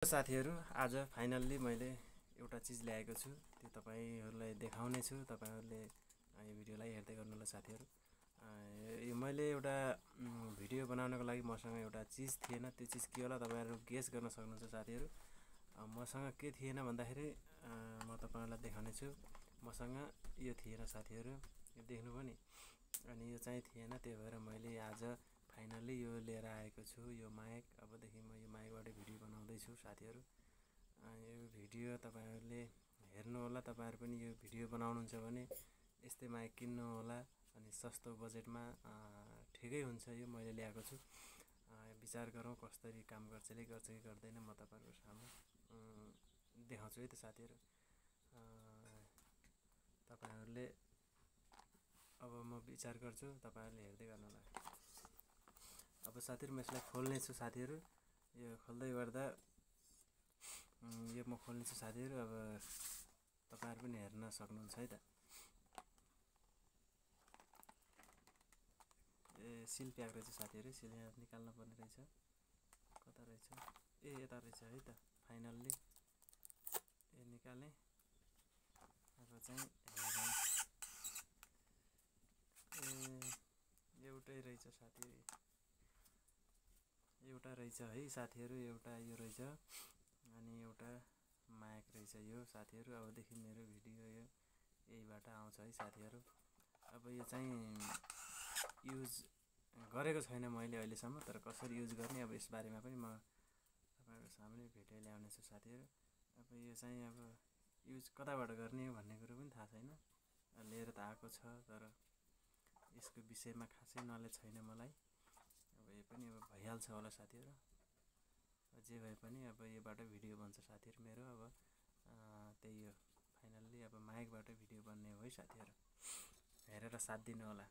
साथीहरु आज फाइनल्ली मैले एउटा चीज ल्याएको छु त्यो तपाईहरुलाई देखाउने छु। तपाईहरुले यो भिडियोलाई हेर्दै गर्नु होला साथीहरु। यो मैले एउटा भिडियो बनाउनको लागि मसँग एउटा चीज थिएन। त्यो चीज के होला तपाईहरु गेस गर्न सक्नुहुन्छ साथीहरु। मसँग के थिएन भन्दाखेरि म तपाईहरुलाई देखाउने छु। मसँग यो थिएन साथीहरु, यो देख्नु पनि अनि यो चाहिँ थिएन। त्यही भएर मैले आज फाइनल्ली यो लिएर आएको छु, यो माइक। अबदेखि म यो माइकबाट भिडियो बनाउँदै छु साथीहरु। यो भिडियो तपाईहरुले हेर्नु होला। तपाईहरु पनि यो भिडियो बनाउनुहुन्छ भने यस्तै माइक किन्नु होला अनि सस्तो बजेटमा ठिकै हुन्छ। यो मैले ल्याएको छु। विचार गरौँ कसरी काम गर्छ कि गर्दैन, म तपाईहरुको सामु देखाउँछु है त साथीहरु। तपाईहरुले अब म विचार गर्छु, तपाईहरुले हेर्दै गर्नु होला। अब साथीहरु म यसलाई खोल्ने छु साथीहरु। यो खोल्दै गर्दा यो म खोल्ने छु साथीहरु। अब तपाईहरु पनि हेर्न सक्नुहुन्छ है त। सिल प्याक रहेछ साथीहरु। सिल यहाँ निकाल्न पर्ने रहेछ। कता रहेछ? यता रहेछ है त। फाइनल्ली यो निकाले। अब चाहिँ हेरौँ। एउटै रहेछ साथीहरु। एउटा रहेछ है साथीहरु। एउटा यो रहेछ अनि एउटा माइक रहेछ यो साथीहरु। अबदेखि मेरो भिडियो यो यहीबाट आउँछ है साथीहरु। अब यो चाहिँ युज गरेको छैन मैले अहिलेसम्म, तर कसरी युज गर्ने अब यसबारेमा पनि म तपाईहरुको सामु भिडियो ल्याउने छु साथीहरु। अब यो चाहिँ अब युज कताबाट गर्ने हो भन्ने कुरो पनि थाहा छैन। लिएर त आएको छ तर यसको विषयमा खासै नलेज छैन मलाई। अब यो पनि अब भइहाल्छ होला साथीहरु। जे भए पनि अब योबाट भिडियो बन्छ साथीहरु मेरो। अब त्यही हो फाइनल्ली अब माइकबाट भिडियो बन्ने हो है साथीहरु। हेरेर साथ दिनु होला।